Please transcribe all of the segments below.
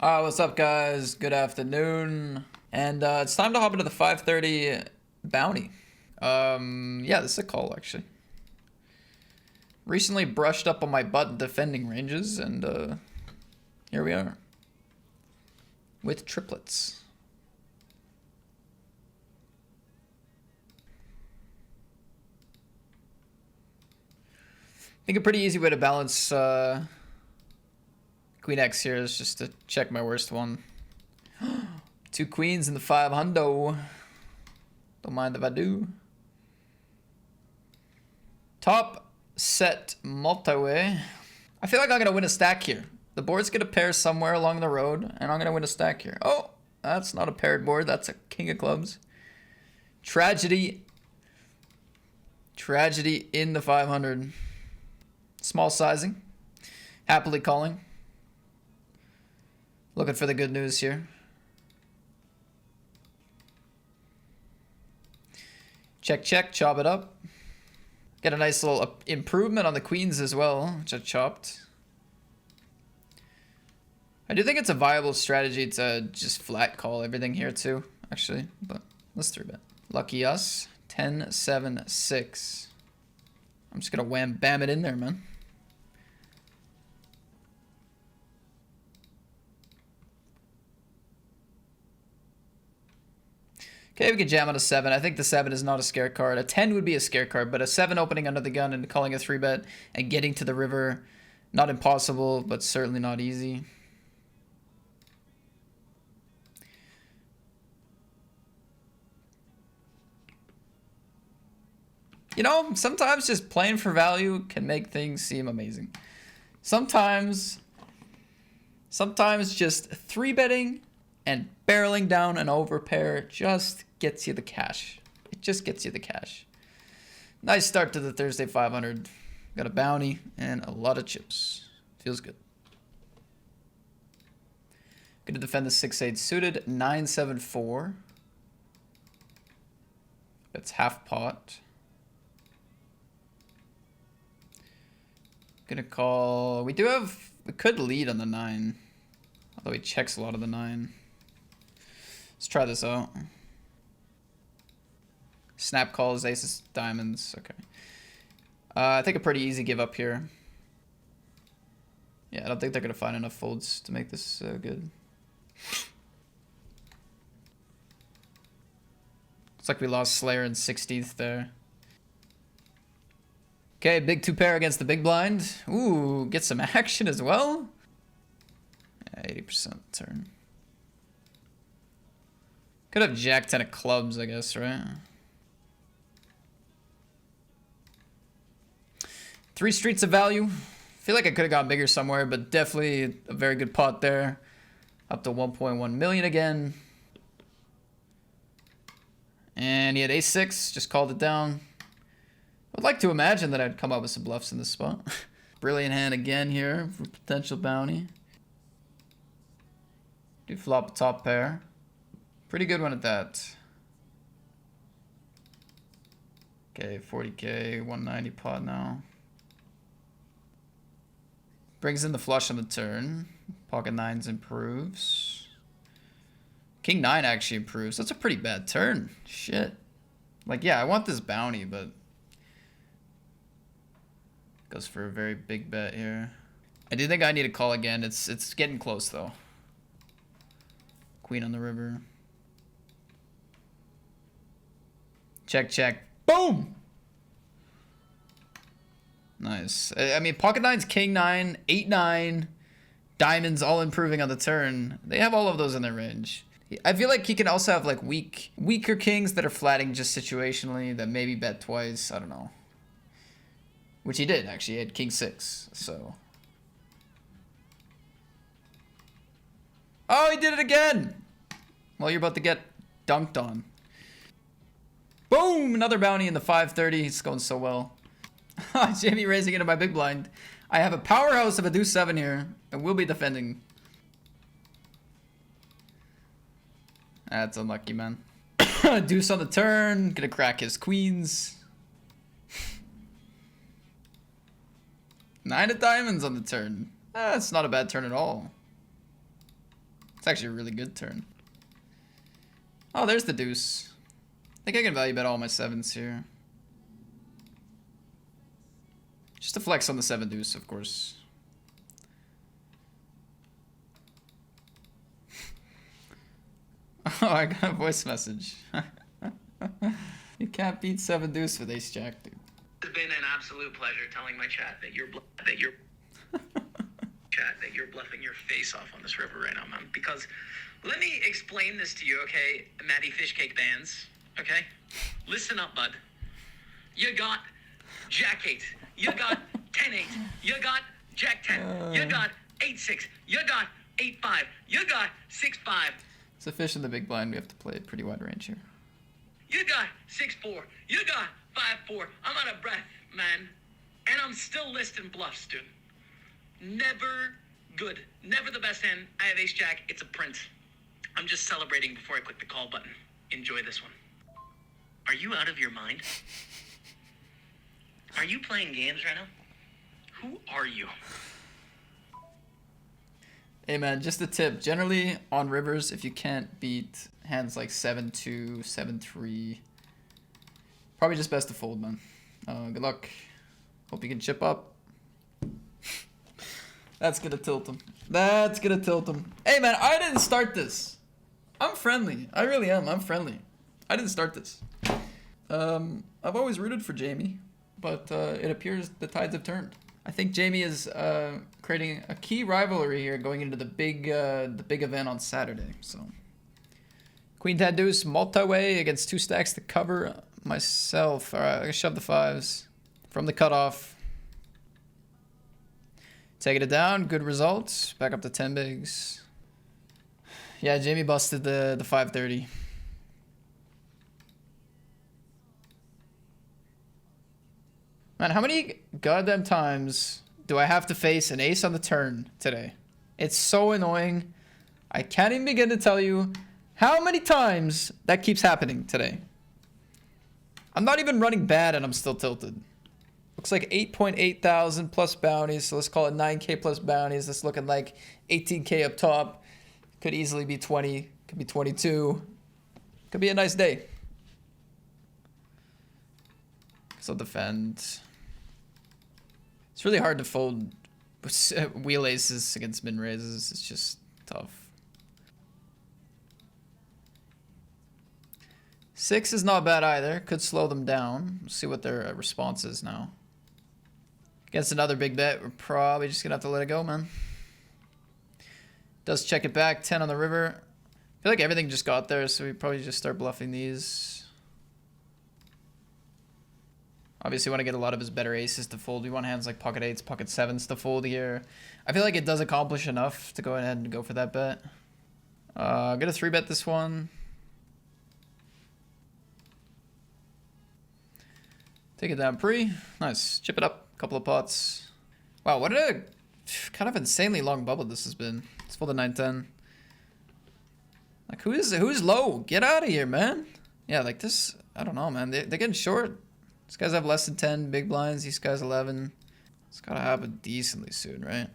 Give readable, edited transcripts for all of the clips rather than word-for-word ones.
What's up, guys? Good afternoon. And it's time to hop into the 5:30 bounty. Yeah, this is a call, actually. Recently brushed up on my butt defending ranges, and here we are. With triplets. I think a pretty easy way to balance Queen X here is just to check my worst one. Two queens in the 500. Don't mind if I do. Top set multi-way. I feel like I'm gonna win a stack here. The board's gonna pair somewhere along the road, and I'm gonna win a stack here. Oh, that's not a paired board. That's a king of clubs. Tragedy. Tragedy in the 500. Small sizing. Happily calling. Looking for the good news here. Check, check, chop it up. Get a nice little improvement on the queens as well, which I chopped. I do think it's a viable strategy to just flat call everything here too, actually, but let's 3-bet. Lucky us. 10, 7, 6. I'm just gonna wham bam it in there, man. Okay, we can jam on a 7. I think the 7 is not a scare card. A 10 would be a scare card, but a 7 opening under the gun and calling a 3-bet and getting to the river, not impossible, but certainly not easy. You know, sometimes just playing for value can make things seem amazing. Sometimes just 3-betting and barreling down an overpair just gets you the cash. It just gets you the cash. Nice start to the Thursday 500. Got a bounty and a lot of chips. Feels good. Gonna defend the 6-8 suited. 9-7-4. That's half pot. Gonna call. We could lead on the 9. Although he checks a lot of the 9. Let's try this out. Snap calls, aces, diamonds. Okay. I think a pretty easy give up here. Yeah, I don't think they're going to find enough folds to make this good. Looks like we lost Slayer in 16th there. Okay, big 2-pair against the big blind. Ooh, get some action as well. Yeah, 80% turn. Could have Jack 10 of clubs, I guess, right? 3 streets of value. Feel like I could have gone bigger somewhere, but definitely a very good pot there. Up to 1.1 million again. And he had ace-6, just called it down. I'd like to imagine that I'd come up with some bluffs in this spot. Brilliant hand again here for potential bounty. Do flop a top pair. Pretty good one at that. Okay, 40k, 190 pot now. Brings in the flush on the turn. Pocket 9s improves. King 9 actually improves. That's a pretty bad turn. Shit. Like, yeah, I want this bounty, but goes for a very big bet here. I do think I need to call again. It's getting close though. Queen on the river. Check, check. Boom! Nice. I mean, pocket 9's king 9, 8-9, diamonds all improving on the turn. They have all of those in their range. I feel like he can also have like weaker kings that are flatting just situationally that maybe bet twice. I don't know. Which he did, actually. He had king 6, so. Oh, he did it again! Well, you're about to get dunked on. Boom! Another bounty in the 530. It's going so well. Jamie raising into my big blind. I have a powerhouse of a deuce 7 here. And we'll be defending. That's unlucky, man. Deuce on the turn. Gonna crack his queens. 9 of diamonds on the turn. That's not a bad turn at all. It's actually a really good turn. Oh, there's the deuce. I think I can value bet all my sevens here. Just to flex on the 7 deuce, of course. Oh, I got a voice message. You can't beat 7 deuce with ace jack, dude. It's been an absolute pleasure telling my chat that you're bluffing your face off on this river right now, man. Because let me explain this to you, okay, Matty Fishcake bands, okay? Listen up, bud. You got Jack 8. You got 10-8. You got Jack 10. You got 8-6. You got 8-5. You got 6-5. It's a fish in the big blind. We have to play a pretty wide range here. You got 6-4. You got 5-4. I'm out of breath, man. And I'm still listing bluffs, dude. Never good. Never the best hand. I have ace jack. It's a print. I'm just celebrating before I click the call button. Enjoy this one. Are you out of your mind? Are you playing games right now? Who are you? Hey man, just a tip. Generally on rivers, if you can't beat hands like 7-2, 7-3, probably just best to fold, man. Good luck. Hope you can chip up. That's gonna tilt him. That's gonna tilt him. Hey man, I didn't start this. I'm friendly. I really am. I'm friendly. I didn't start this. I've always rooted for Jamie, but it appears the tides have turned. I think Jamie is creating a key rivalry here going into the big event on Saturday. So, Queen 10 deuce multi-way against 2 stacks to cover myself. All right, I shove the 5s from the cutoff. Taking it down, good results. Back up to 10 bigs. Yeah, Jamie busted the 530. Man, how many goddamn times do I have to face an ace on the turn today? It's so annoying. I can't even begin to tell you how many times that keeps happening today. I'm not even running bad and I'm still tilted. Looks like 8.8 thousand plus bounties, so let's call it 9k plus bounties. That's looking like 18k up top. Could easily be 20, could be 22. Could be a nice day. So defend. It's really hard to fold wheel aces against min raises. It's just tough. 6 is not bad either. Could slow them down. We'll see what their response is now. Against another big bet, we're probably just gonna have to let it go, man. Does check it back. 10 on the river. I feel like everything just got there, so we probably just start bluffing these. Obviously, want to get a lot of his better aces to fold. We want hands like pocket 8s, pocket 7s to fold here. I feel like it does accomplish enough to go ahead and go for that bet. I'm gonna 3-bet this one. Take it down pre. Nice. Chip it up. Couple of pots. Wow, what a kind of insanely long bubble this has been. Let's fold a 9-10. Like, who's low? Get out of here, man. Yeah, like this, I don't know, man. They're getting short. These guys have less than 10 big blinds. These guys 11. It's gotta happen decently soon, right?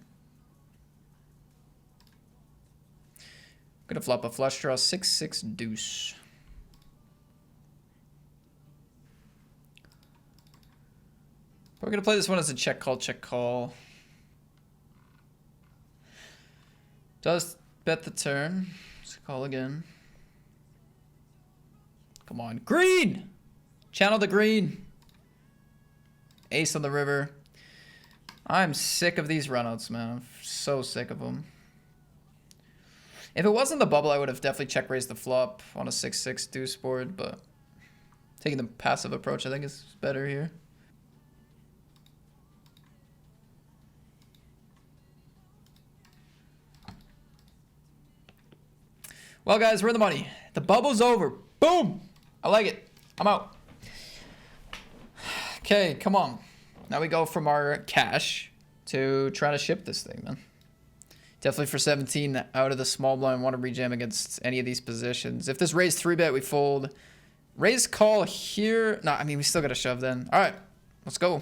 Gonna flop a flush draw 6-6 deuce. We're gonna play this one as a check call, check call. Does bet the turn. Let's call again. Come on, green! Channel the green. Ace on the river. I'm sick of these runouts, man. I'm so sick of them. If it wasn't the bubble, I would have definitely check raised the flop on a 6-6 deuce board, but taking the passive approach I think is better here. Well, guys, we're in the money. The bubble's over. Boom! I like it. I'm out. Okay, come on. Now we go from our cash to trying to ship this thing, man. Definitely for 17 out of the small blind. Want to rejam against any of these positions. If this raise 3-bet, we fold. Raise call here. No, I mean, we still got to shove then. All right, let's go.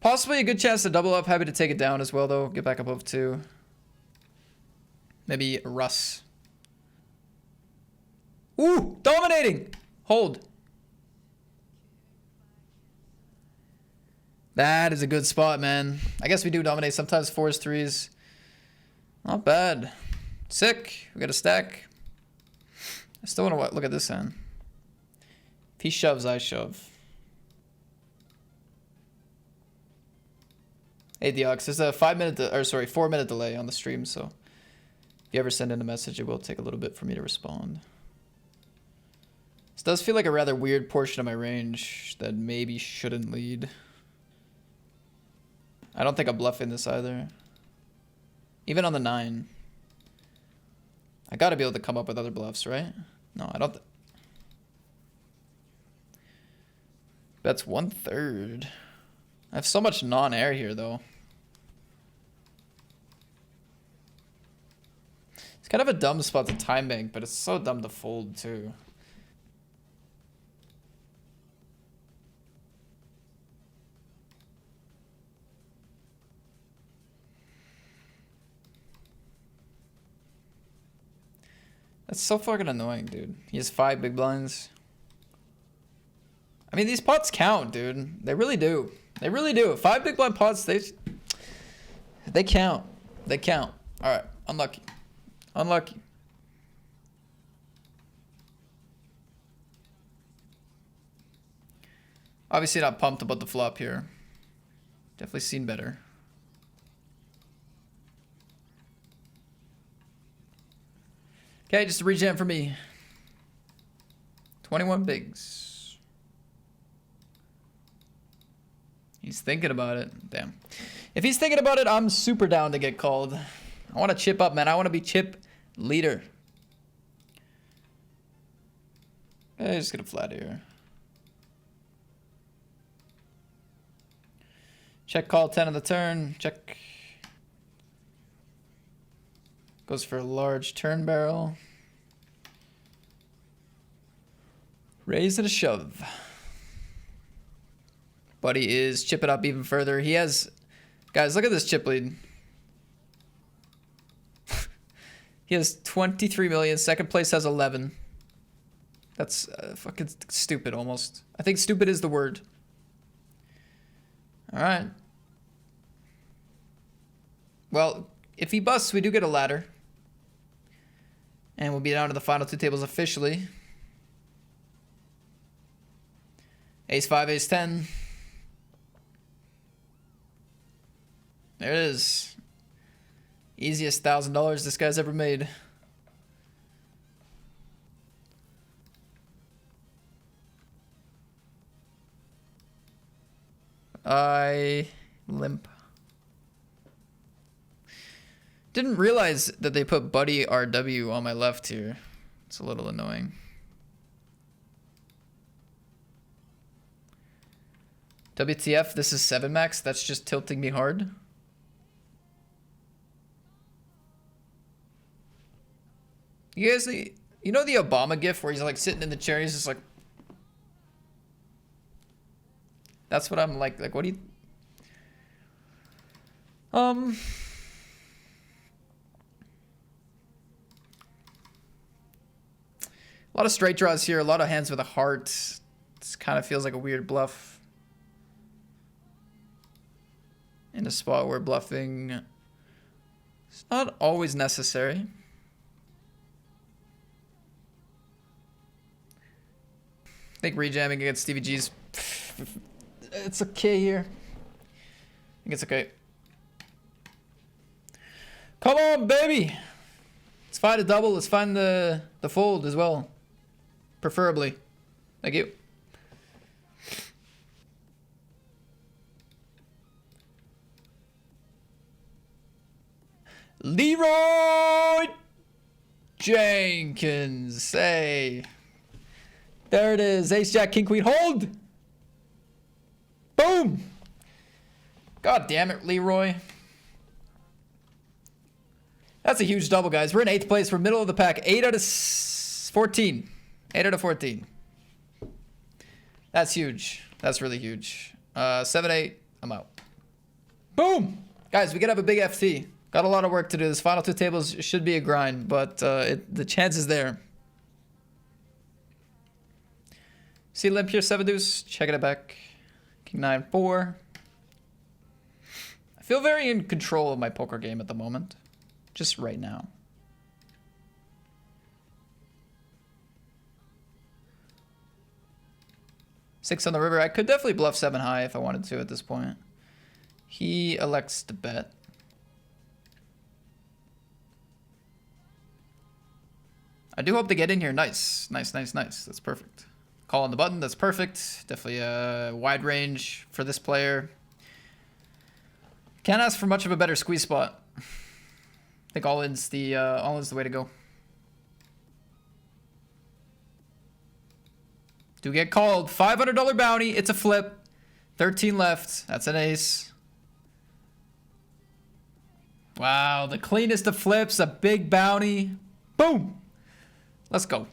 Possibly a good chance to double up. Happy to take it down as well, though. Get back above 2. Maybe Russ. Ooh, dominating. Hold. That is a good spot, man. I guess we do dominate sometimes. 4s, 3s. Not bad. Sick. We got a stack. I still want to look at this hand. If he shoves, I shove. Hey, Deox, there's a 4-minute delay on the stream, so if you ever send in a message, it will take a little bit for me to respond. This does feel like a rather weird portion of my range that maybe shouldn't lead. I don't think I'm bluffing this either. Even on the 9. I gotta be able to come up with other bluffs, right? No, I don't. That's 1/3. I have so much non-air here, though. It's kind of a dumb spot to time bank, but it's so dumb to fold, too. That's so fucking annoying, dude. He has 5 big blinds. I mean, these pots count, dude. They really do. They really do. 5 big blind pots, they count. They count. All right, unlucky. Unlucky. Obviously not pumped about the flop here. Definitely seen better. Okay, just a rejam for me. 21 bigs. He's thinking about it. Damn. If he's thinking about it, I'm super down to get called. I want to chip up, man. I want to be chip leader. Just get a flat here. Check call 10 on the turn. Check. Goes for a large turn barrel. Raise and a shove. Buddy is chipping up even further. He has... Guys, look at this chip lead. He has 23 million. Second place has 11. That's fucking stupid almost. I think stupid is the word. Alright. Well, if he busts, we do get a ladder. And we'll be down to the final 2 tables officially. Ace 5, ace 10. There it is. Easiest $1,000 this guy's ever made. I limp. Didn't realize that they put Buddy RW on my left here. It's a little annoying. WTF, this is 7 max. That's just tilting me hard. You guys, you know the Obama gif where he's like sitting in the chair, he's just like... That's what I'm like, what do you... A lot of straight draws here, a lot of hands with a heart. This kind of feels like a weird bluff. In a spot where bluffing is not always necessary. I think rejamming against Stevie G's, it's okay here. I think it's okay. Come on, baby. Let's find a double. Let's find the fold as well. Preferably. Thank you. Leroy Jenkins. Hey. There it is. Ace, Jack, King, Queen. Hold. Boom. God damn it, Leroy. That's a huge double, guys. We're in 8th place. We're middle of the pack. 8 out of 14. 8 out of 14. That's huge. That's really huge. 7-8. I'm out. Boom. Guys, we could have a big FT. Got a lot of work to do. This final 2 tables should be a grind, but the chance is there. See limp here, 7 deuce. Checking it back. King 9 4. I feel very in control of my poker game at the moment. Just right now. Six on the river. I could definitely bluff 7 high if I wanted to at this point. He elects to bet. I do hope to get in here. Nice. Nice, nice, nice. That's perfect. Call on the button. That's perfect. Definitely a wide range for this player. Can't ask for much of a better squeeze spot. I think all in's the way to go. Do get called. $500 bounty. It's a flip. 13 left. That's an ace. Wow, the cleanest of flips. A big bounty. Boom. Let's go.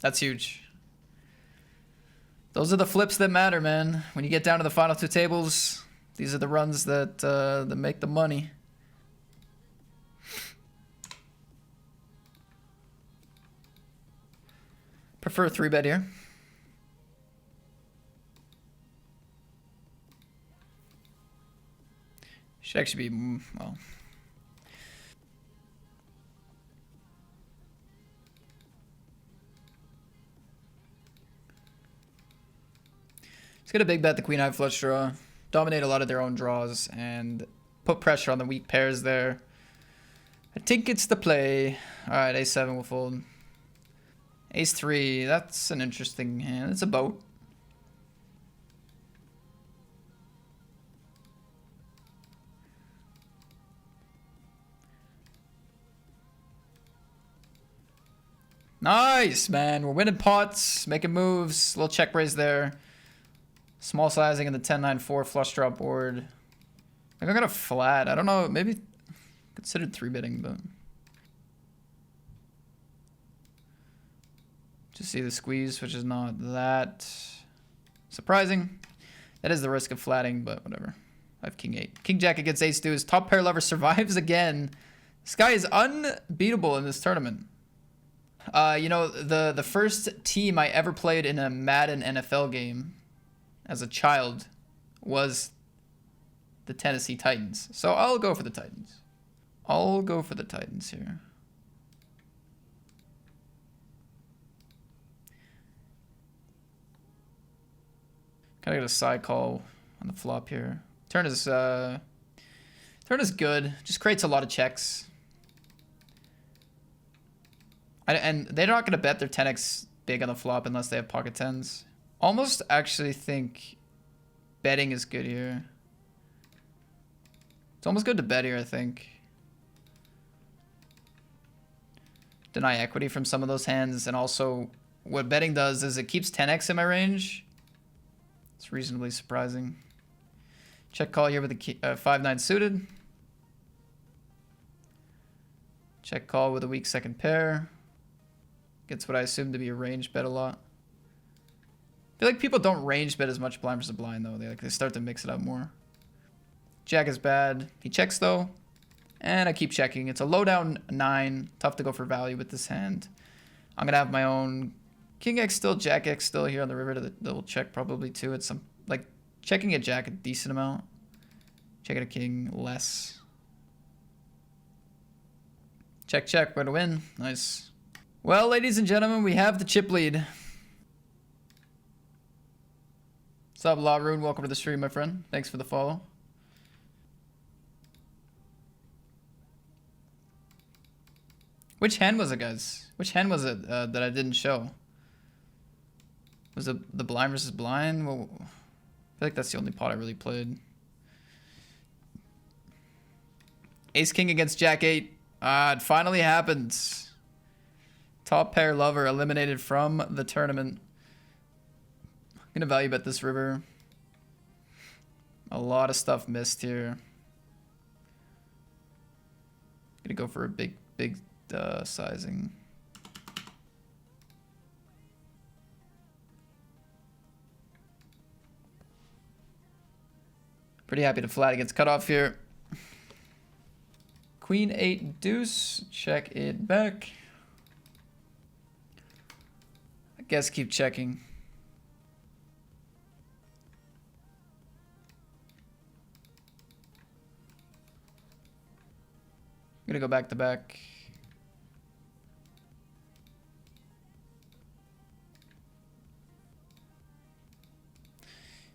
That's huge. Those are the flips that matter, man. When you get down to the final 2 tables, these are the runs that that make the money. Prefer a 3-bet here. Should actually be, well. Let's get a big bet the queen high flush draw. Dominate a lot of their own draws and put pressure on the weak pairs there. I think it's the play. Alright, a7 will fold. Ace 3, that's an interesting hand. It's a boat. Nice, man. We're winning pots, making moves. Little check raise there. Small sizing in the 10-9-4 flush draw board. I think I got a flat. I don't know. Maybe considered 3-betting, but just see the squeeze, which is not that surprising. That is the risk of flatting, but whatever. I have king 8. King jack against ace deuce. Top pair lover survives again. This guy is unbeatable in this tournament. You know, the first team I ever played in a Madden NFL game as a child was the Tennessee Titans. So I'll go for the Titans. I'll go for the Titans here. Kind of get a side call on the flop here. Turn is good. Just creates a lot of checks. And they're not going to bet their 10x big on the flop unless they have pocket 10s. Almost actually think betting is good here. It's almost good to bet here, I think. Deny equity from some of those hands. And also, what betting does is it keeps 10x in my range. It's reasonably surprising. Check call here with the 5-9 suited. Check call with a weak second pair. Gets what I assume to be a range bet a lot. I feel like people don't range bet as much blind versus blind though. They start to mix it up more. Jack is bad. He checks though. And I keep checking. It's a low down 9. Tough to go for value with this hand. I'm gonna have my own King X still, Jack X still here on the river that will check probably too. It's some like checking a Jack a decent amount. Checking a King less. Check, check. We're to win. Nice. Well, ladies and gentlemen, we have the chip lead. What's up, La Rune? Welcome to the stream, my friend. Thanks for the follow. Which hand was it, guys? Which hand was it that I didn't show? Was it the blind versus blind? Well, I feel like that's the only pot I really played. Ace King against Jack 8. It finally happens. Top pair lover eliminated from the tournament. I'm gonna value bet this river. A lot of stuff missed here. Gonna go for a big sizing. Pretty happy to flat against cutoff here. Queen 8 deuce. Check it back. I guess keep checking. I'm gonna go back to back.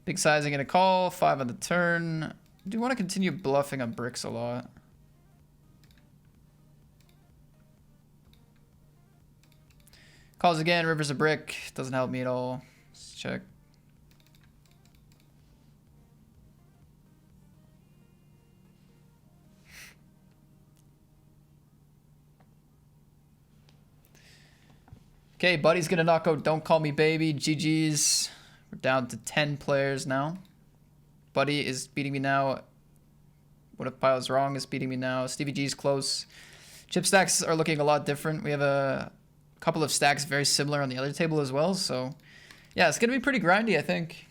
Big sizing and a call. 5 on the turn. Do you want to continue bluffing on bricks a lot? Calls again. River's a brick. Doesn't help me at all. Let's check. Okay, Buddy's gonna knock out Don't Call Me Baby. GG's. We're down to 10 players now. Buddy is beating me now. What If Pile's Wrong is beating me now. Stevie G's close. Chip stacks are looking a lot different. We have a couple of stacks very similar on the other table as well. So, yeah, it's gonna be pretty grindy, I think.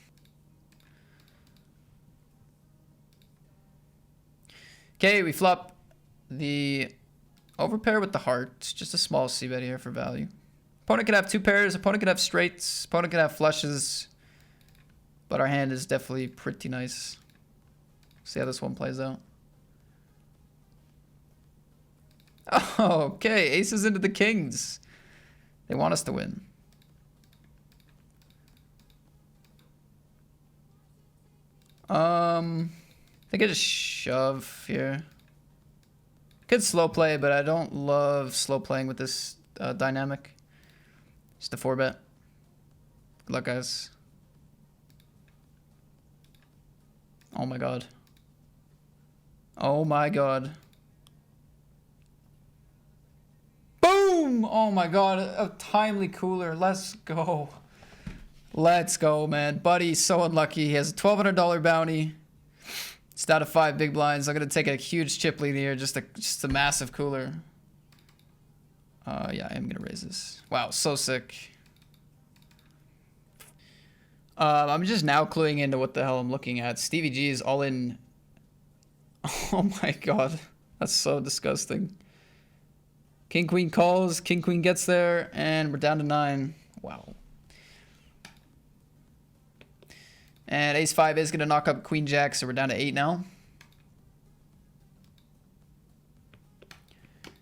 Okay, we flop the overpair with the heart. Just a small c-bet here for value. Opponent could have 2 pairs. Opponent could have straights. Opponent could have flushes. But our hand is definitely pretty nice. See how this one plays out. Oh, okay, aces into the kings. They want us to win. I think I just shove here. Could slow play, but I don't love slow playing with this dynamic. Just a 4-bet. Good luck, guys. Oh my god. Oh my god. Boom! Oh my god, a timely cooler. Let's go. Let's go, man. Buddy's so unlucky. He has a $1,200 bounty. It's down to 5 big blinds. I'm gonna take a huge chip lead here. Just a massive cooler. Yeah, I am gonna raise this. Wow, so sick. I'm just now cluing into what the hell I'm looking at. Stevie G is all in. Oh my god. That's so disgusting. King Queen calls. King Queen gets there. And we're down to 9. Wow. And Ace 5 is going to knock up Queen Jack. So we're down to 8 now.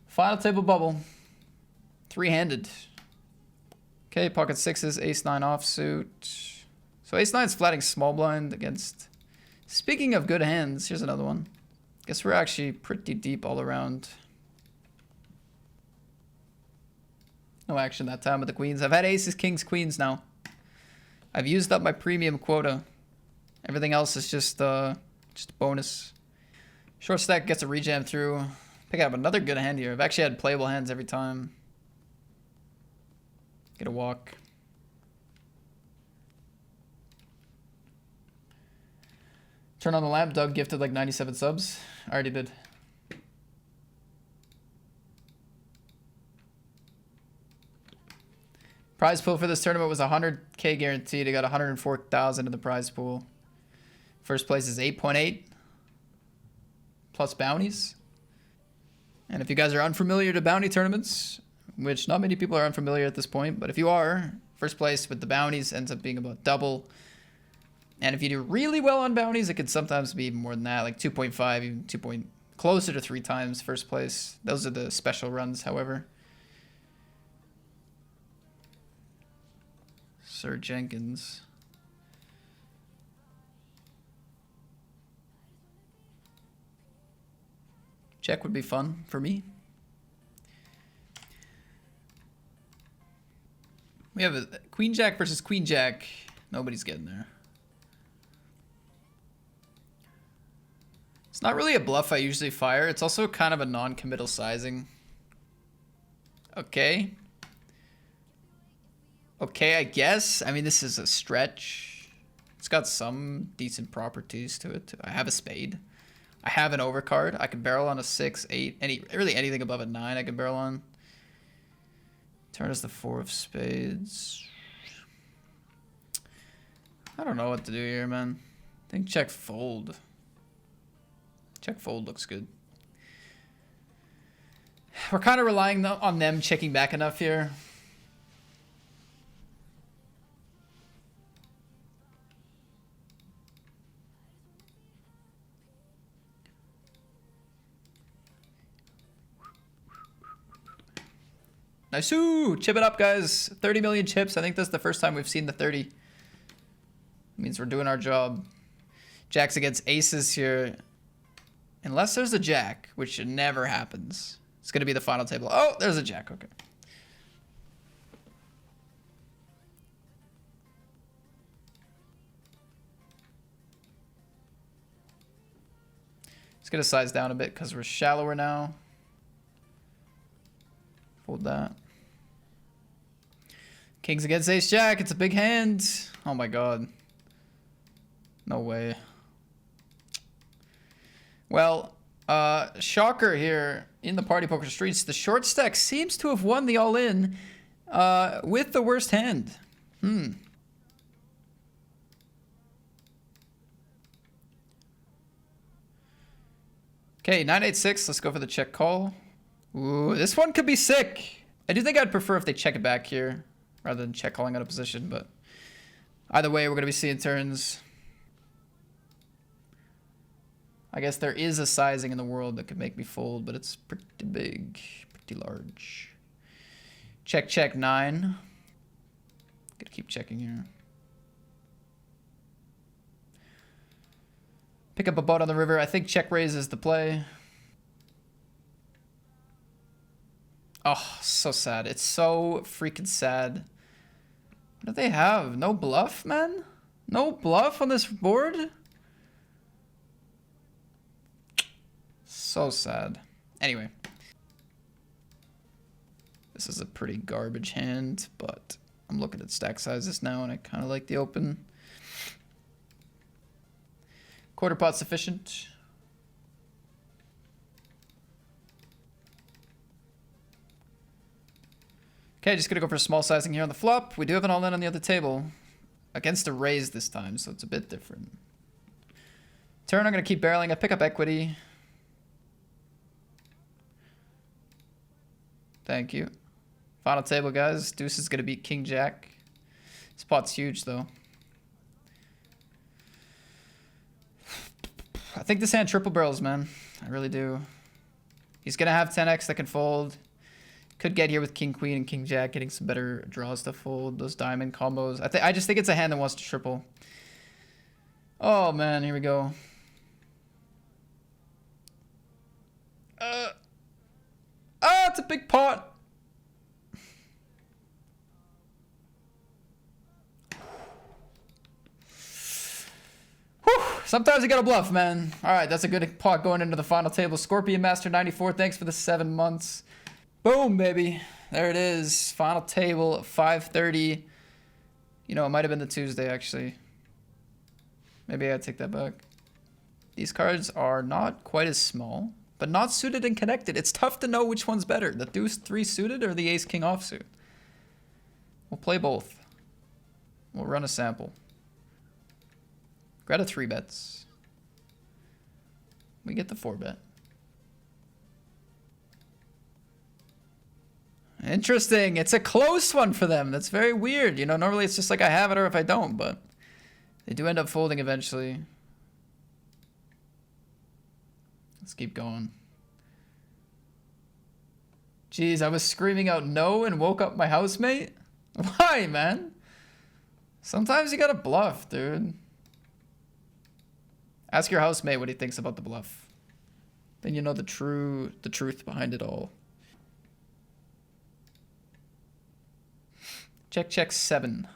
Final table bubble. 3-handed. Okay, pocket 6s. Ace 9 offsuit. So Ace 9's flatting small blind against... Speaking of good hands, here's another one. Guess we're actually pretty deep all around. No action that time with the queens. I've had aces, kings, queens now. I've used up my premium quota. Everything else is just a bonus. Short stack gets a rejam through. Pick up another good hand here. I've actually had playable hands every time. Get a walk. Turn on the lamp. Doug gifted like 97 subs. I already did. Prize pool for this tournament was 100K guaranteed. I got 104,000 in the prize pool. First place is 8.8 plus bounties. And if you guys are unfamiliar to bounty tournaments, which not many people are unfamiliar at this point, but if you are, first place with the bounties ends up being about double. And if you do really well on bounties, it could sometimes be even more than that, like 2.5, even 2. Closer to 3 times first place. Those are the special runs, however. Sir Jenkins. Check would be fun for me. We have a Queen Jack versus Queen Jack. Nobody's getting there. It's not really a bluff I usually fire. It's also kind of a non-committal sizing. Okay. Okay, I guess. I mean, this is a stretch. It's got some decent properties to it. I have a spade. I have an overcard. I can barrel on a 6, 8, really anything above a 9 I can barrel on. Turn is the 4 of spades. I don't know what to do here, man. I think check fold. Check fold looks good. We're kind of relying on them checking back enough here. Nice. Ooh, chip it up, guys. 30 million chips. I think that's the first time we've seen the 30. It means we're doing our job. Jacks against aces here. Unless there's a jack, which never happens. It's going to be the final table. Oh, there's a jack. Okay. It's going to size down a bit because we're shallower now. Fold that. Kings against ace jack. It's a big hand. Oh my god. No way. Well, shocker here in the Party Poker Streets. The short stack seems to have won the all-in with the worst hand. Okay, 986. Let's go for the check call. Ooh, this one could be sick. I do think I'd prefer if they check it back here rather than check calling out of position, but either way, we're going to be seeing turns. I guess there is a sizing in the world that could make me fold, but it's pretty big, pretty large. Check, check, 9. Gotta keep checking here. Pick up a boat on the river. I think check raise is the play. Oh, so sad. It's so freaking sad. What do they have? No bluff, man? No bluff on this board? So sad. Anyway. This is a pretty garbage hand, but I'm looking at stack sizes now and I kind of like the open. Quarter pot sufficient. Okay, just gonna go for small sizing here on the flop. We do have an all-in on the other table. Against a raise this time, so it's a bit different. Turn, I'm gonna keep barreling. I pick up equity. Thank you. Final table, guys. Deuce is gonna beat King Jack. This pot's huge, though. I think this hand triple barrels, man. I really do. He's gonna have 10x that can fold. Could get here with King Queen and King Jack, getting some better draws to fold. Those diamond combos. I just think it's a hand that wants to triple. Oh man, here we go. It's a big pot. Whew. Sometimes you gotta bluff, man. All right, that's a good pot going into the final table. Scorpion Master 94, thanks for the 7 months. Boom, baby. There it is. Final table, 5:30. You know, it might have been the Tuesday, actually. Maybe I'd take that back. These cards are not quite as small, but not suited and connected. It's tough to know which one's better, the Deuce 3 suited or the Ace King offsuit. We'll play both. We'll run a sample. Greta 3 bets. We get the 4 bet. Interesting. It's a close one for them. That's very weird. You know, normally it's just like I have it or if I don't, but they do end up folding eventually. Let's keep going. Jeez, I was screaming out no and woke up my housemate? Why, man? Sometimes you gotta bluff, dude. Ask your housemate what he thinks about the bluff. Then you know the truth behind it all. Check, check, 7.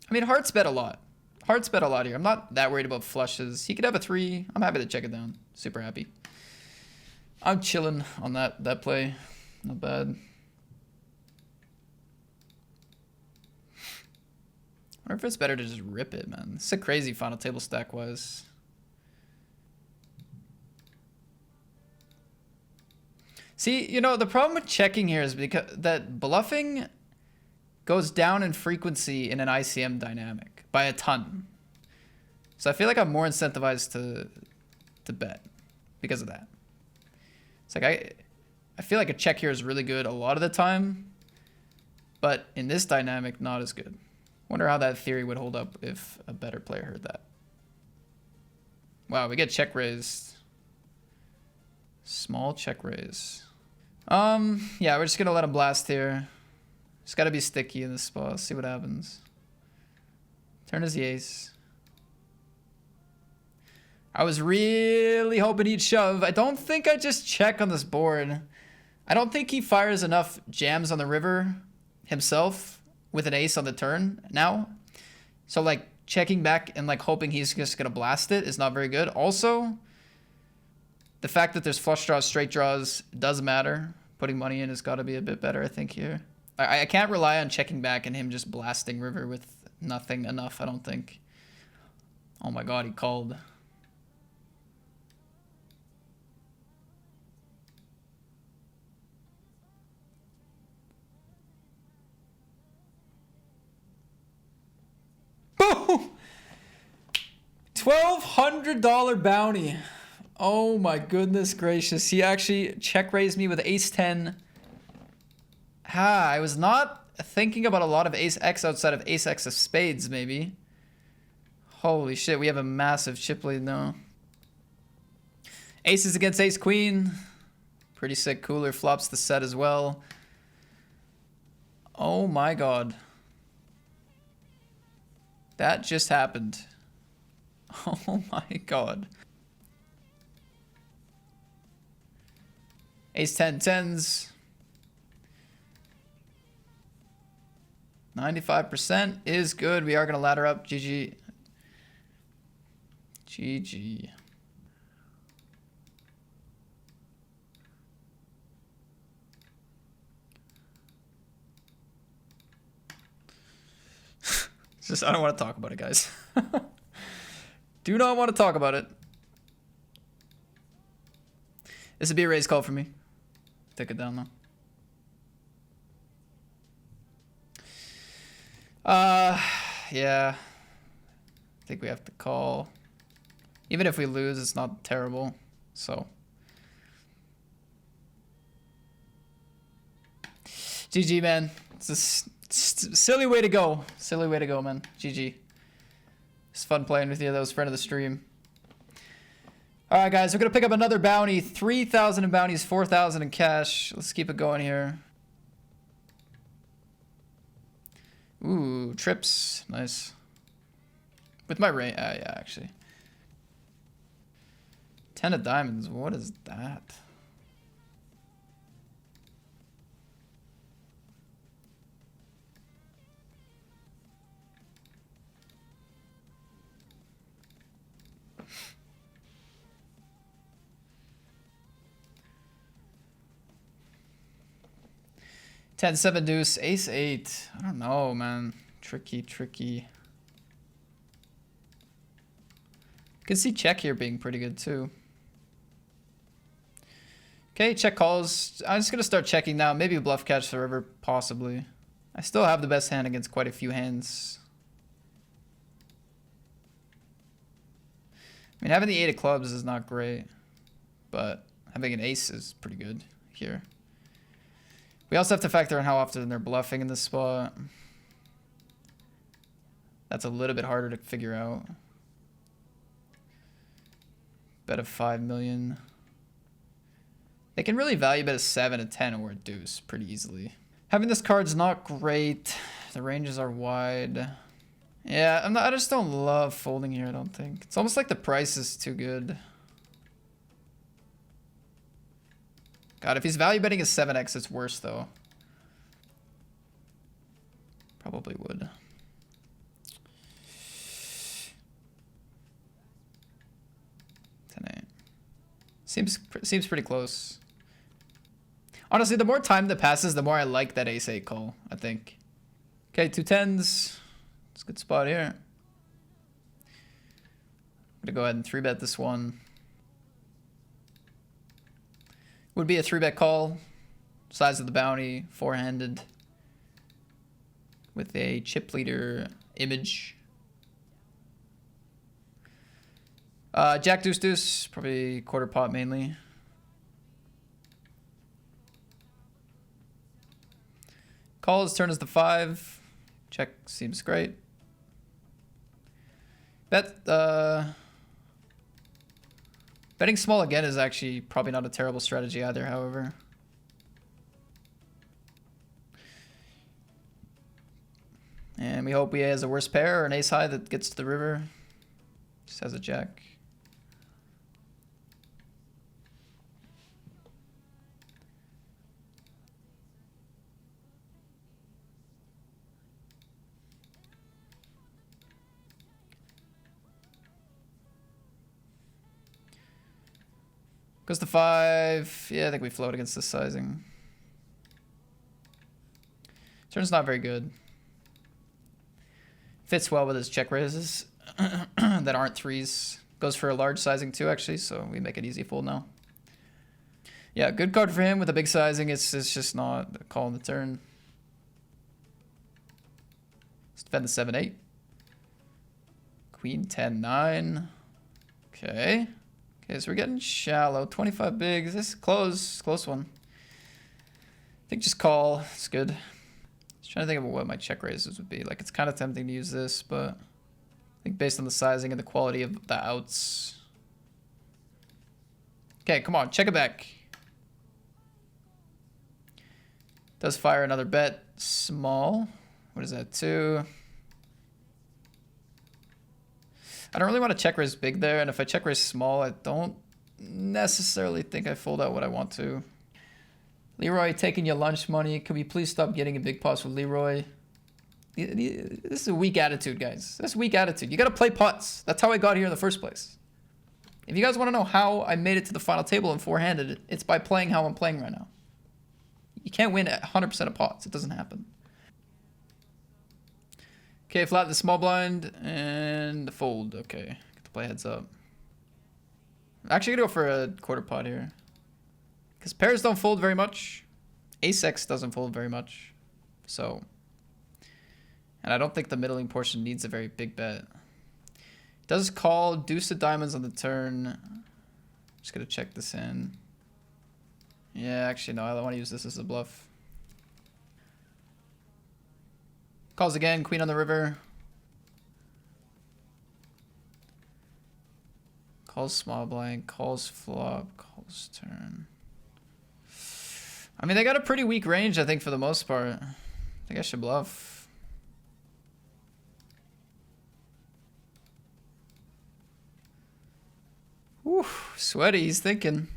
I mean, hearts bet a lot. Hearts bet a lot here. I'm not that worried about flushes. He could have a 3. I'm happy to check it down. Super happy. I'm chilling on that play. Not bad. I wonder if it's better to just rip it, man. This is a crazy final table stack-wise. See, you know, the problem with checking here is because that bluffing goes down in frequency in an ICM dynamic by a ton. So I feel like I'm more incentivized to bet. because of that. It's like I feel like a check here is really good a lot of the time, but in this dynamic, not as good. Wonder how that theory would hold up if a better player heard that. Wow, we get check raised. Small check raise. Yeah, we're just gonna let him blast here. Just gotta be sticky in this spot. See what happens. Turn is the ace. I was really hoping he'd shove. I don't think I just check on this board. I don't think he fires enough jams on the river himself with an ace on the turn now. So like checking back and like hoping he's just gonna blast it is not very good. Also, the fact that there's flush draws, straight draws does matter. Putting money in has got to be a bit better, I think, here. I can't rely on checking back and him just blasting river with nothing enough, I don't think. Oh my god, he called. Boom! $1,200 bounty. Oh my goodness gracious. He actually check raised me with ace 10. I was not thinking about a lot of ace X outside of ace X of spades, maybe. Holy shit, we have a massive chip lead now. Aces against ace queen. Pretty sick. Cooler flops the set as well. Oh my god. That just happened. Oh my god. Ace 10 tens. 95% is good. We are going to ladder up. GG. GG. It's just, I don't want to talk about it, guys. Do not want to talk about it. This would be a raise call for me. Take it down, though. Yeah. I think we have to call. Even if we lose, it's not terrible. So. GG, man. It's a silly way to go. Silly way to go, man. GG. It's fun playing with you. That was friend of the stream. All right, guys. We're going to pick up another bounty. 3,000 in bounties, 4,000 in cash. Let's keep it going here. Ooh, trips. Nice. With my range. Yeah, actually. 10 of diamonds. What is that? Ten, seven deuce, ace eight. I don't know, man. Tricky, tricky. Can see check here being pretty good too. Okay, check calls. I'm just gonna start checking now. Maybe bluff catch the river, possibly. I still have the best hand against quite a few hands. I mean, having the 8 of clubs is not great, but having an ace is pretty good here. We also have to factor in how often they're bluffing in this spot. That's a little bit harder to figure out. Bet of 5 million. They can really value bet a 7, a 10, or a deuce pretty easily. Having this card's not great. The ranges are wide. Yeah, I just don't love folding here, I don't think. It's almost like the price is too good. God, if he's value betting a 7x, it's worse though. Probably would. 10-8. Seems pretty close. Honestly, the more time that passes, the more I like that ace-8 call, I think. Okay, 2 10s. It's a good spot here. I'm gonna go ahead and 3-bet this one. Would be a 3-bet call. Size of the bounty, 4-handed. With a chip leader image. Jack deuce deuce, probably quarter pot mainly. Call his turn as the 5. Check seems great. Bet, betting small again is actually probably not a terrible strategy either, however. And we hope he has a worse pair or an ace high that gets to the river. Just has a jack. Goes to 5. Yeah, I think we float against this sizing. Turn's not very good. Fits well with his check raises that aren't 3s. Goes for a large sizing too, actually, so we make it easy fold now. Yeah, good card for him with a big sizing. It's just not a call on the turn. Let's defend the 7-8. Queen 10-9. Okay. Okay, so we're getting shallow. 25 big. Is this close? Close one. I think just call. It's good. Just trying to think about what my check raises would be. Like, it's kind of tempting to use this, but I think based on the sizing and the quality of the outs. Okay, come on. Check it back. Does fire another bet. Small. What is that? 2. I don't really want to check raise big there, and if I check raise small, I don't necessarily think I fold out what I want to. Leroy taking your lunch money. Can we please stop getting in big pots with Leroy? This is a weak attitude, guys. This is weak attitude. You got to play pots. That's how I got here in the first place. If you guys want to know how I made it to the final table in four-handed, it's by playing how I'm playing right now. You can't win at 100% of pots. It doesn't happen. Okay, flat the small blind and the fold. Okay, get to play heads up. I'm actually gonna go for a quarter pot here. Because pairs don't fold very much. Ace-X doesn't fold very much. So. And I don't think the middling portion needs a very big bet. Does call deuce of diamonds on the turn. Just gonna check this in. Yeah, actually no, I want to use this as a bluff. Calls again, queen on the river. Calls small blind, calls flop, calls turn. I mean, they got a pretty weak range, I think, for the most part. I think I should bluff. Whew, sweaty, he's thinking.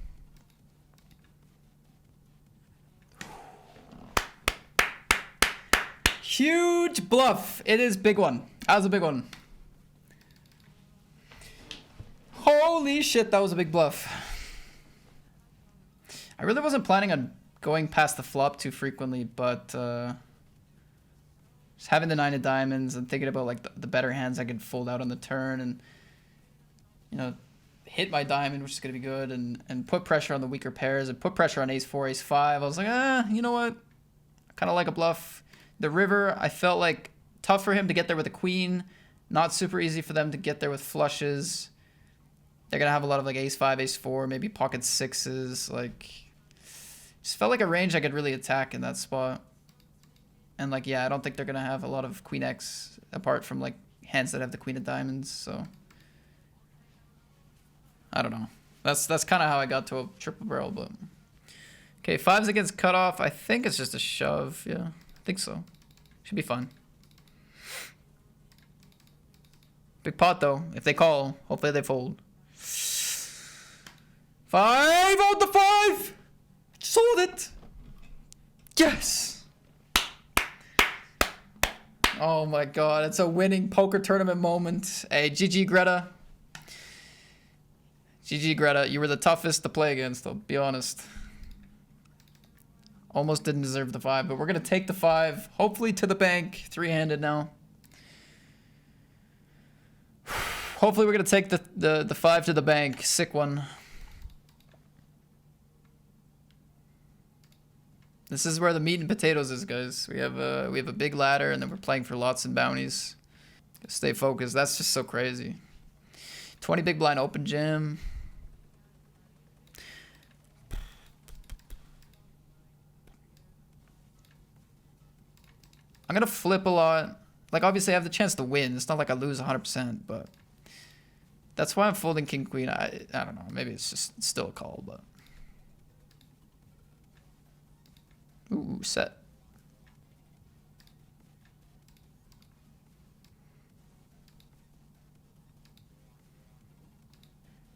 Huge bluff. It is big one. That was a big one. Holy shit, that was a big bluff. I really wasn't planning on going past the flop too frequently, but just having the 9 of diamonds and thinking about like the better hands I could fold out on the turn and, you know, hit my diamond, which is going to be good, and put pressure on the weaker pairs and put pressure on ace-4, ace-5. I was like, you know what? I kind of like a bluff. The river, I felt like tough for him to get there with a queen. Not super easy for them to get there with flushes. They're going to have a lot of like ace-5, ace-4, maybe pocket 6s. Like, just felt like a range I could really attack in that spot. And like, yeah, I don't think they're going to have a lot of queen X apart from like hands that have the queen of diamonds. So, I don't know. That's kind of how I got to a triple barrel, but. Okay, 5s against cutoff. I think it's just a shove. Yeah, I think so. Should be fun. Big pot though. If they call, hopefully they fold. 5 on the 5. Sold it. Yes. Oh my god, it's a winning poker tournament moment. Hey, GG Greta. GG Greta, you were the toughest to play against, I'll be honest. Almost didn't deserve the 5, but we're going to take the 5. Hopefully to the bank. 3-handed now. Hopefully we're going to take the 5 to the bank. Sick one. This is where the meat and potatoes is, guys. We have a big ladder, and then we're playing for lots and bounties. Stay focused. That's just so crazy. 20 big blind open jam. I'm gonna flip a lot. Like, obviously I have the chance to win. It's not like I lose 100%, but that's why I'm folding king queen. I don't know. Maybe it's just still a call, but ooh, set.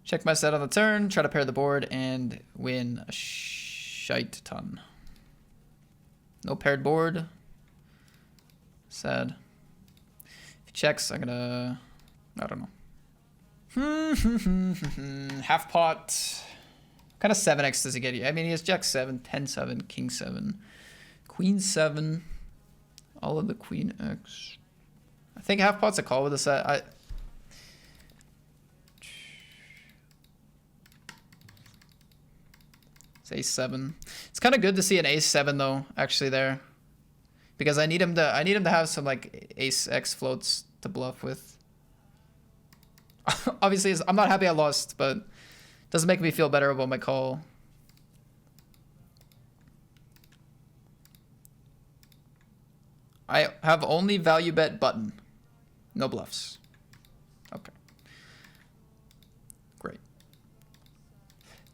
Check my set on the turn, try to pair the board, and win a shite ton. No paired board. Sad. If he checks, I'm gonna... I don't know. Half pot. What kind of 7x does he get you? I mean, he has jack 7, 10 7, king 7, queen 7. All of the queen x. I think half pot's a call with a set. It's ace 7. It's kind of good to see an ace 7 though, actually there, because I need him to have some like ace x floats to bluff with. Obviously, I'm not happy I lost, but it doesn't make me feel better about my call. I have only value bet button, no bluffs. Okay. Great.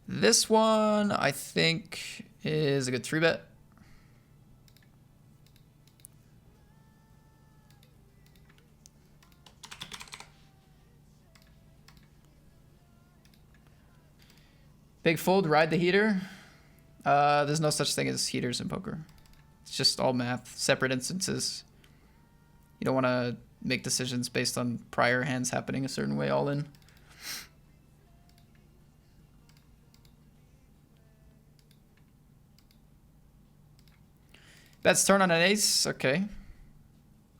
This one, I think, is a good 3-bet. Big fold, ride the heater. There's no such thing as heaters in poker. It's just all math, separate instances. You don't want to make decisions based on prior hands happening a certain way all in. Bets turn on an ace. Okay.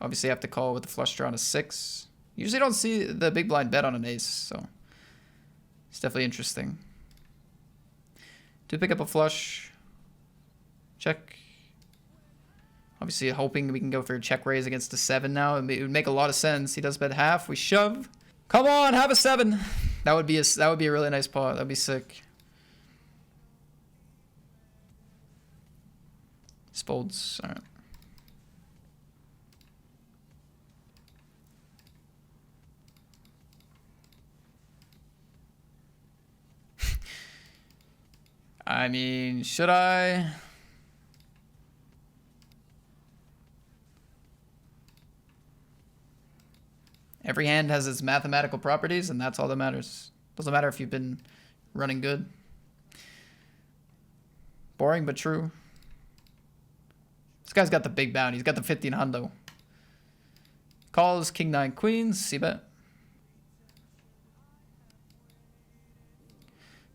Obviously, I have to call with the flush draw on a 6. Usually don't see the big blind bet on an ace, so it's definitely interesting. Do pick up a flush. Check. Obviously, hoping we can go for a check raise against a 7 now. It would make a lot of sense. He does bet half. We shove. Come on, have a 7. That would be a really nice pot. That'd be sick. Folds. All right. I mean, should I? Every hand has its mathematical properties, and that's all that matters. Doesn't matter if you've been running good. Boring, but true. This guy's got the big bounty. He's got the 15 hundo. Calls king 9 queens. C-bet.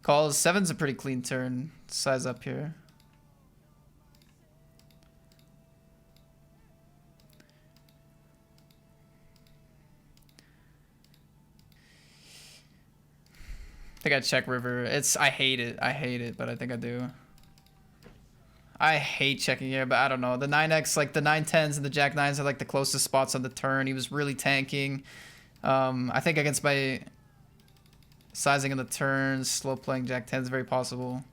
Calls 7's a pretty clean turn. Size up here. I think I check river. I hate it. I hate it, but I think I do. I hate checking here, but I don't know. The 9x, like the 9-10s and the jack 9s are like the closest spots on the turn. He was really tanking. I think against my sizing of the turns, slow playing jack 10 is very possible.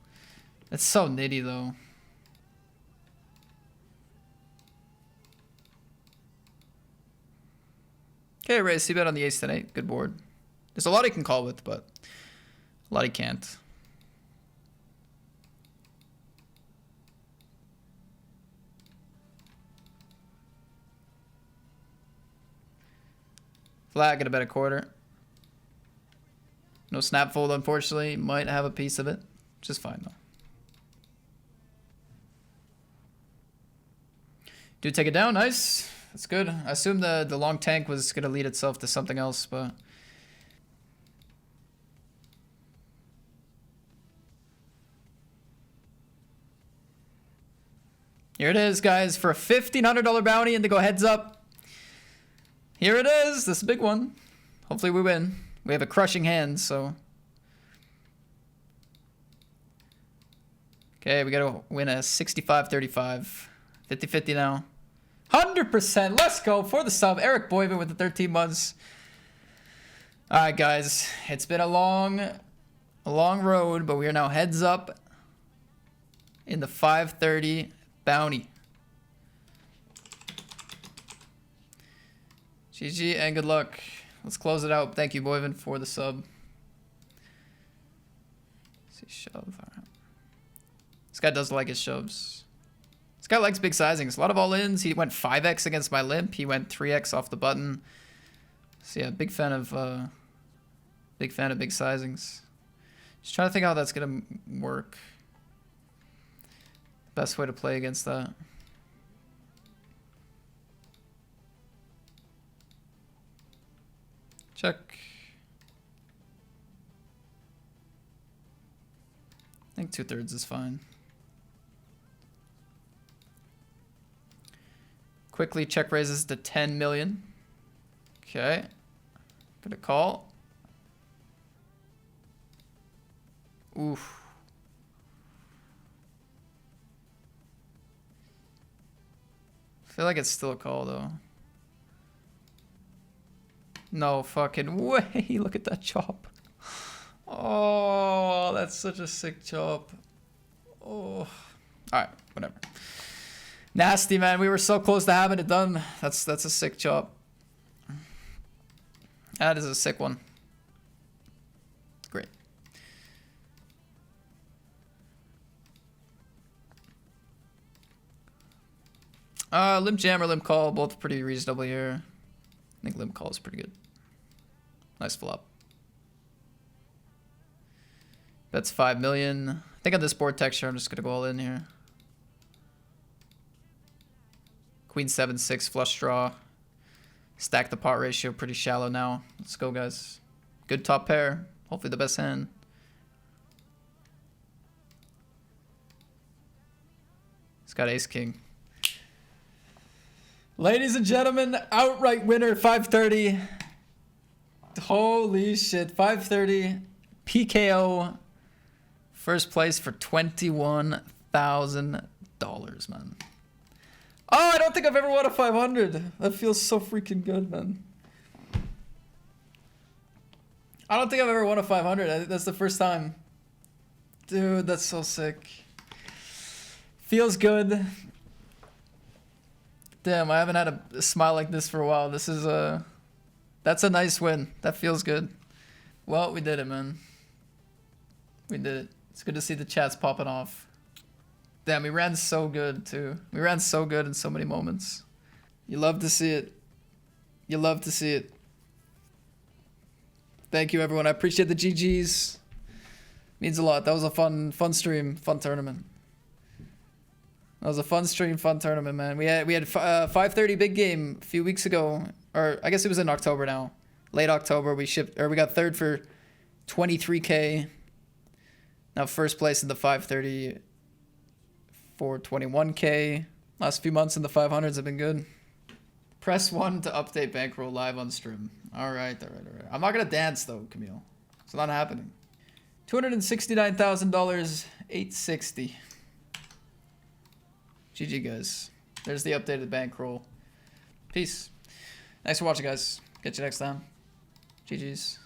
It's so nitty though. Okay, raise C-bet on the ace 10-8. Good board. There's a lot he can call with, but a lot he can't. Flat, gonna bet a quarter. No snap fold, unfortunately. Might have a piece of it. Just fine, though. Do take it down. Nice. That's good. I assume the long tank was gonna lead itself to something else, but... Here it is, guys, for a $1,500 bounty and to go heads up. Here it is. This is a big one. Hopefully we win. We have a crushing hand, so... Okay, we gotta win a 65-35. 50-50 now. 100%. Let's go for the sub. Eric Boyman with the 13 months. All right, guys. It's been a long road, but we are now heads up in the 530 bounty. GG and good luck. Let's close it out. Thank you, Boyvin, for the sub. Let's see, shove. All right. This guy does like his shoves. This guy likes big sizings. A lot of all-ins. He went 5x against my limp. He went 3x off the button. So yeah, big fan of big sizings. Just trying to think how that's gonna work. Best way to play against that. Check. I think 2/3 is fine. Quickly check raises to 10 million. Okay. Gonna call. Oof. I feel like it's still a call though. No fucking way. Look at that chop. Oh, that's such a sick chop. Oh. Alright, whatever. Nasty, man. We were so close to having it done. That's a sick chop. That is a sick one. Great. Limp jam or limp call, both pretty reasonable here. I think limp call is pretty good. Nice flop. That's 5 million. I think on this board texture, I'm just gonna go all in here. Queen 7-6 flush draw. Stack the pot ratio pretty shallow now. Let's go, guys. Good top pair. Hopefully the best hand. He's got ace king. Ladies and gentlemen, outright winner 530. Holy shit, 530 PKO. First place for $21,000, man. Oh, I don't think I've ever won a 500. That feels so freaking good, man. I don't think I've ever won a 500. That's the first time. Dude, that's so sick. Feels good. Damn, I haven't had a smile like this for a while. This is that's a nice win. That feels good. Well, we did it, man. We did it. It's good to see the chats popping off. Damn, we ran so good, too. We ran so good in so many moments. You love to see it. You love to see it. Thank you, everyone. I appreciate the GGs. Means a lot. That was a fun stream, fun tournament. That was a fun stream, fun tournament, man. We had 530 big game a few weeks ago, or I guess it was in October now. Late October, we got third for 23K. Now first place in the 530 for 21K. Last few months in the 500s have been good. Press 1 to update bankroll live on stream. All right. I'm not gonna dance though, Camille. It's not happening. $269,000, 860. GG, guys. There's the updated bankroll. Peace. Thanks for watching, guys. Catch you next time. GG's.